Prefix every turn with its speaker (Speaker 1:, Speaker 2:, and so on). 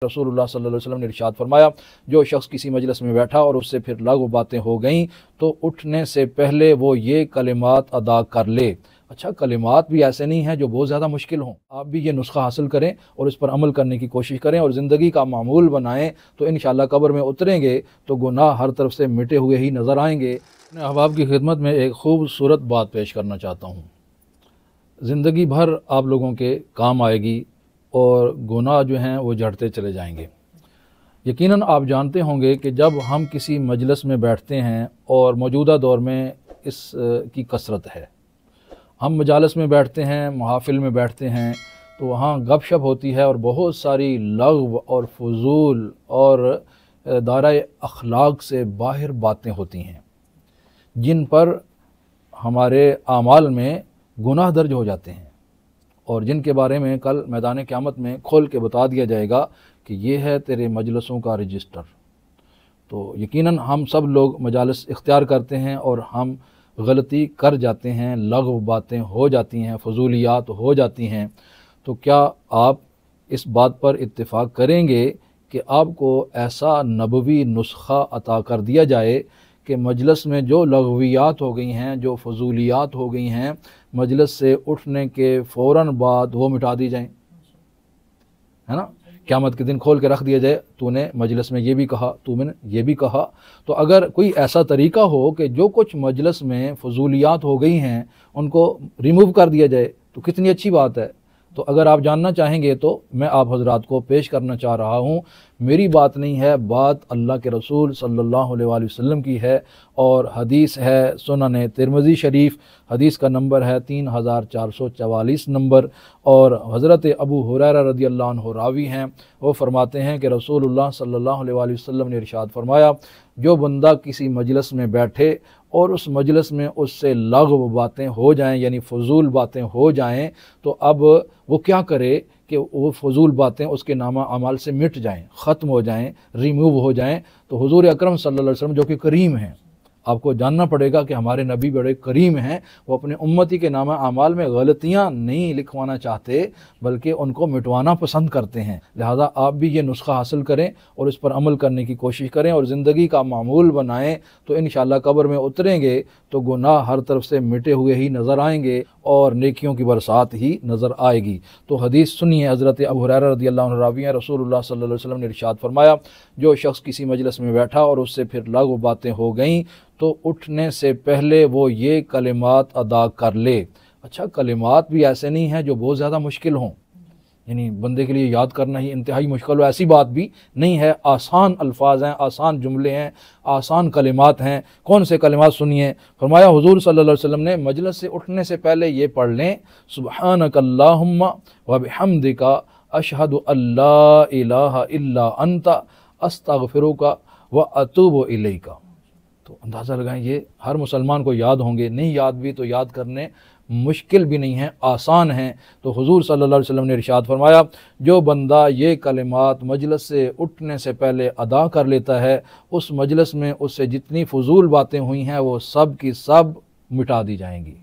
Speaker 1: रसूलुल्लाह सल्लल्लाहु अलैहि वसल्लम ने इरशाद फरमाया, जो शख्स किसी मजलिस में बैठा और उससे फिर लागू बातें हो गईं तो उठने से पहले वो ये कलिमात अदा कर ले। अच्छा, कलिमात भी ऐसे नहीं हैं जो बहुत ज़्यादा मुश्किल हों। आप भी ये नुस्खा हासिल करें और इस पर अमल करने की कोशिश करें और ज़िंदगी का मामूल बनाएं, तो इंशाअल्लाह कब्र में उतरेंगे तो गुनाह हर तरफ से मिटे हुए ही नज़र आएंगे। मैं अहबाब की खिदमत में एक खूबसूरत बात पेश करना चाहता हूँ। ज़िंदगी भर आप लोगों के काम आएगी और गुनाह जो हैं वो झड़ते चले जाएंगे। यकीनन आप जानते होंगे कि जब हम किसी मजलिस में बैठते हैं, और मौजूदा दौर में इस की कसरत है, हम मजालिस में बैठते हैं, महफिल में बैठते हैं, तो वहाँ गपशप होती है और बहुत सारी लग़्व और फजूल और दायरे अखलाक से बाहर बातें होती हैं जिन पर हमारे आमाल में गुनाह दर्ज हो जाते हैं और जिनके बारे में कल मैदान क़यामत में खोल के बता दिया जाएगा कि ये है तेरे मजलिसों का रजिस्टर। तो यकीनन हम सब लोग मजालिस इख्तियार करते हैं और हम गलती कर जाते हैं, लग़्व बातें हो जाती हैं, फजूलियात हो जाती हैं। तो क्या आप इस बात पर इत्तिफ़ाक़ करेंगे कि आपको ऐसा नबवी नुस्खा अता कर दिया जाए कि मजलिस में जो लग़वियात हो गई हैं, जो फजूलियात हो गई हैं, मजलिस से उठने के फ़ौरन बाद वो मिटा दी जाएँ, है ना। क़यामत के दिन खोल के रख दिया जाए, तूने मजलिस में ये भी कहा, तूने ये भी कहा। तो अगर कोई ऐसा तरीका हो कि जो कुछ मजलिस में फजूलियात हो गई हैं उनको रिमूव कर दिया जाए तो कितनी अच्छी बात है। तो अगर आप जानना चाहेंगे तो मैं आप हज़रात को पेश करना चाह रहा हूँ। मेरी बात नहीं है, बात अल्लाह के रसूल सल्लल्लाहु अलैहि वसल्लम की है और हदीस है सुनन तिरमिज़ी शरीफ, हदीस का नंबर है 3444 नंबर। और हज़रत अबू हुरैरा रज़ियल्लाहु अन्हु रावी हैं, वो फरमाते हैं कि रसूलुल्लाह सल्लल्लाहु अलैहि वसल्लम ने इरशाद फरमाया, जो बंदा किसी मजलिस में बैठे और उस मजलिस में उससे लग़्व बातें हो जाएं, यानी फ़जूल बातें हो जाएं, तो अब वो क्या करे कि वो फजूल बातें उसके नामा अमाल से मिट जाएं, ख़त्म हो जाएं, रिमूव हो जाएं। तो हुज़ूर अकरम सल्लल्लाहु अलैहि वसल्लम जो कि करीम हैं, आपको जानना पड़ेगा कि हमारे नबी बड़े करीम हैं, वो अपने उम्मती के नामा अमाल में गलतियाँ नहीं लिखवाना चाहते बल्कि उनको मिटवाना पसंद करते हैं। लिहाजा आप भी ये नुस्खा हासिल करें और इस पर अमल करने की कोशिश करें और ज़िंदगी का मामूल बनाएं, तो इंशाअल्लाह कब्र में उतरेंगे तो गुनाह हर तरफ से मिटे हुए ही नज़र आएंगे और नेकियों की बरसात ही नज़र आएगी। तो हदीस सुनिए, हज़रत अबू हुरैरा रज़ियल्लाहु अन्हु रावी हैं, रसूलुल्लाह सल्लल्लाहु अलैहि वसल्लम ने इरशाद फरमाया, जो शख्स किसी मजलिस में बैठा और उससे फिर लग़्व बातें हो गईं तो उठने से पहले वो ये कलिमात अदा कर ले। अच्छा, कलिमात भी ऐसे नहीं हैं जो बहुत ज़्यादा मुश्किल हों, यानी बंदे के लिए याद करना ही इंतहाई मुश्किल हो, ऐसी बात भी नहीं है। आसान अल्फाज हैं, आसान जुमले हैं, आसान कलिमात हैं। कौन से कलिमात सुनिए। फरमाया हुज़ूर सल्लल्लाहु अलैहि वसल्लम ने, मजलिस से उठने से पहले ये पढ़ लें, सुब्हानकल्लाहुम्मा व बिहम्दिका अशहदु अल्ला इलाहा इल्ला अंता अस्तगफिरुका व अतूबु इलैका। तो अंदाज़ा लगाएं, ये हर मुसलमान को याद होंगे, नहीं याद भी तो याद करने मुश्किल भी नहीं है, आसान हैं। तो हुज़ूर सल्लल्लाहु अलैहि वसल्लम ने इरशाद फरमाया, जो बंदा ये कलिमात मजलिस से उठने से पहले अदा कर लेता है, उस मजलिस में उससे जितनी फजूल बातें हुई हैं वो सब की सब मिटा दी जाएंगी।